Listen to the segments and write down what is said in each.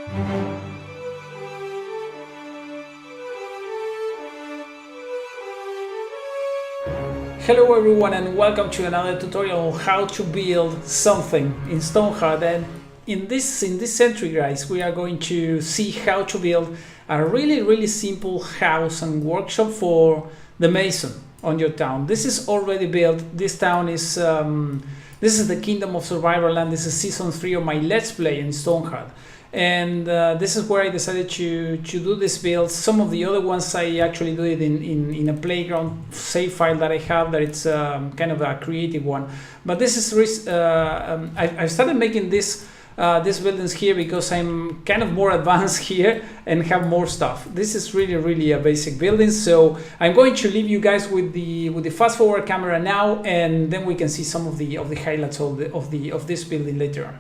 Hello everyone and welcome to another tutorial on how to build something in Stonehearth. And in this entry, guys, we are going to see how to build a really simple house and workshop for the mason on your town. This is already built. This town is this is the Kingdom of Surviveland. This is season 3 of my Let's Play in Stonehearth. And this is where I decided to do this build. Some of the other ones I actually do it in a playground save file that I have, that it's kind of a creative one. But this is I've started making these buildings here because I'm kind of more advanced here and have more stuff. This is really a basic building, so I'm going to leave you guys with the fast forward camera now, and then we can see some of the highlights of this building later on.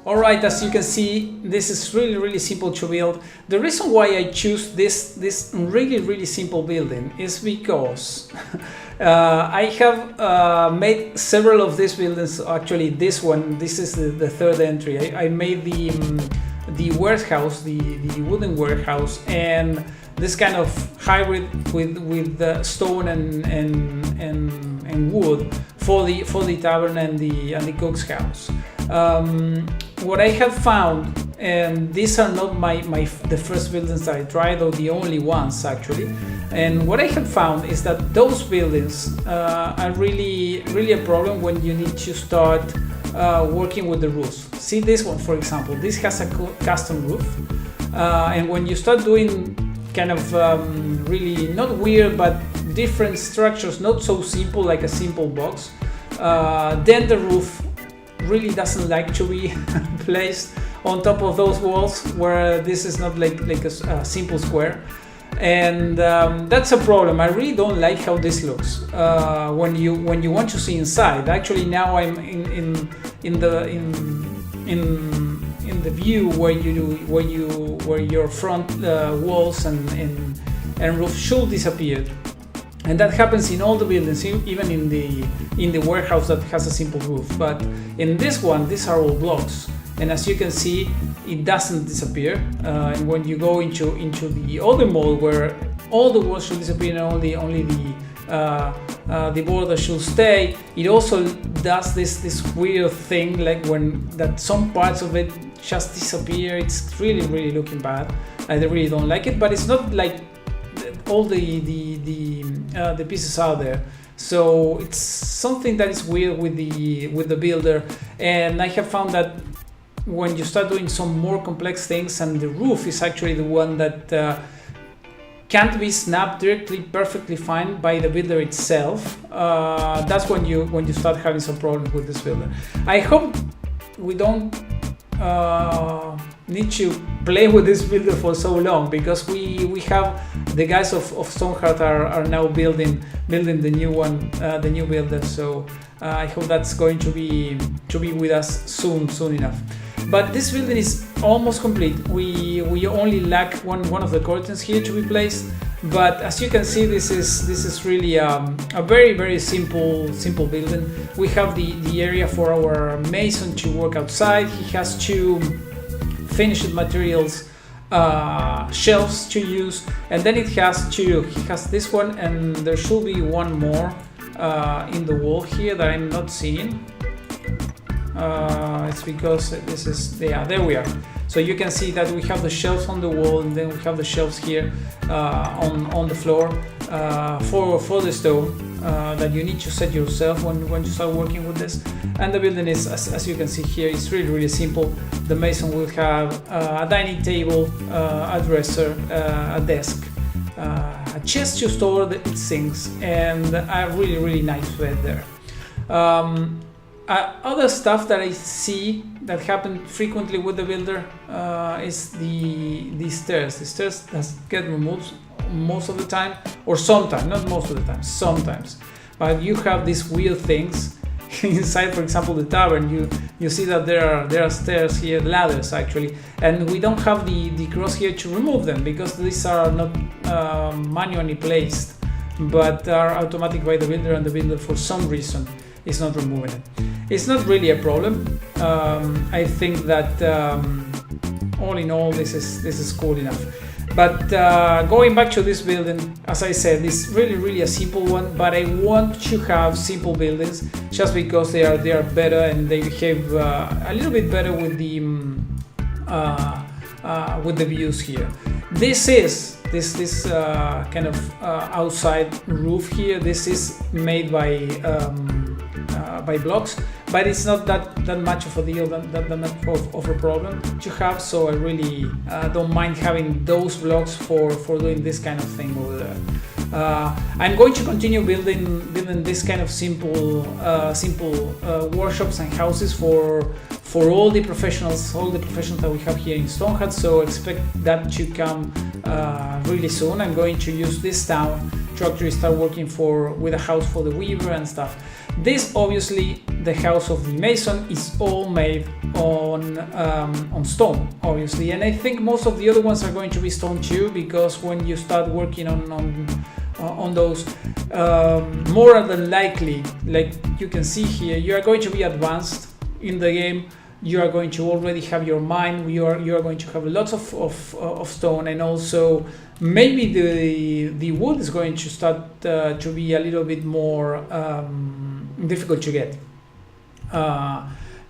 Alright, as you can see, this is really simple to build. The reason why I choose this really simple building is because I have made several of these buildings. Actually, this is the third entry. I made the warehouse, the wooden warehouse, and this kind of hybrid with the stone and wood for the tavern and the cook's house. What I have found, and these are not the first buildings that I tried, or the only ones actually. And what I have found is that those buildings are really a problem when you need to start working with the roofs. See this one, for example. This has a custom roof, and when you start doing kind of really not weird but different structures, not so simple like a simple box, then the roof really doesn't like to be placed on top of those walls, where this is not like a simple square. And that's a problem. I really don't like how this looks when you want to see inside. Actually, now I'm in the view where your front walls and roof should disappear, and that happens in all the buildings, even in the warehouse that has a simple roof. But in this one, these are all blocks, and as you can see, it doesn't disappear. And when you go into the other mode where all the walls should disappear and only the border should stay, it also does this weird thing, like that some parts of it just disappear. It's really looking bad. I really don't like it, but it's not like all the pieces are there. So it's something that is weird with the builder, and I have found that when you start doing some more complex things and the roof is actually the one that can't be snapped directly perfectly fine by the builder itself, that's when you start having some problems with this builder. I hope we don't need to play with this builder for so long, because we have the guys of Stonehearth are now building the new one, the new builder. So I hope that's going to be with us soon enough. But this building is almost complete. We only lack one of the curtains here to be placed. But as you can see, this is really a very simple building. We have the area for our mason to work outside. He has two finished materials shelves to use, and then he has this one, and there should be one more in the wall here that I'm not seeing. It's because this is there we are. So you can see that we have the shelves on the wall, and then we have the shelves here on the floor for the stone that you need to set yourself when you start working with this. And the building is, as you can see here, it's really simple. The mason will have a dining table, a dresser, a desk, a chest to store its things, and a really nice bed there. Other stuff that I see that happen frequently with the builder is the stairs. The stairs that get removed most of the time, or sometimes, not most of the time, sometimes. But you have these weird things inside, for example, the tavern. You see that there are stairs here, ladders actually, and we don't have the cross here to remove them, because these are not manually placed, but are automatic by the builder, and the builder for some reason is not removing it. It's not really a problem. I think that all in all, this is cool enough. But going back to this building, as I said, it's really a simple one. But I want to have simple buildings just because they are better, and they behave a little bit better with the views here. This is this kind of outside roof here. This is made by blocks, but it's not that much of a deal, that much of a problem to have. So I really don't mind having those blocks for doing this kind of thing over there. I'm going to continue building this kind of simple workshops and houses for all the professionals that we have here in Stonehearth. So expect that to come really soon. I'm going to use this town to actually start working with a house for the weaver and stuff. This, obviously, the house of the mason is all made on stone, obviously, and I think most of the other ones are going to be stone too, because when you start working on on those. More than likely, like you can see here, you are going to be advanced in the game. You are going to already have your mine. You are going to have lots of stone, and also maybe the wood is going to start to be a little bit more difficult to get.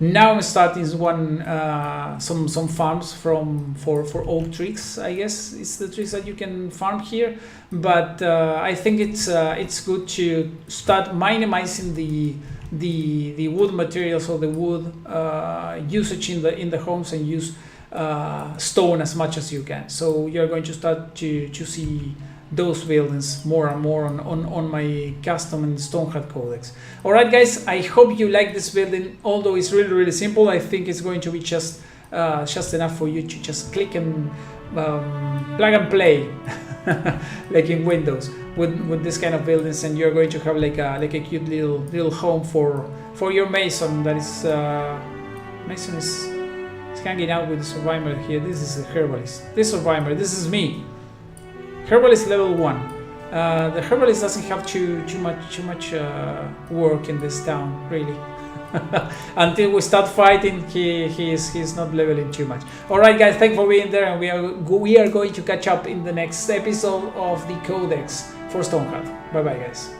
Now I'm starting some farms for oak trees. I guess it's the trees that you can farm here, but I think it's good to start minimizing the wood materials or the wood usage in the homes, and use stone as much as you can. So you're going to start to see those buildings more and more on my custom and Stonehearth Codex. Alright guys, I hope you like this building. Although it's really simple, I think it's going to be just enough for you to just click and plug and play like in Windows with this kind of buildings, and you're going to have like a cute little home for your mason. That is mason is hanging out with the Survivemer here. This is a herbalist. This Survivemer, this is me. Herbalist level 1. The herbalist doesn't have too much work in this town, really. Until we start fighting, he's not leveling too much. Alright guys, thanks for being there, and we are going to catch up in the next episode of the Codex for Stonehearth. Bye bye guys.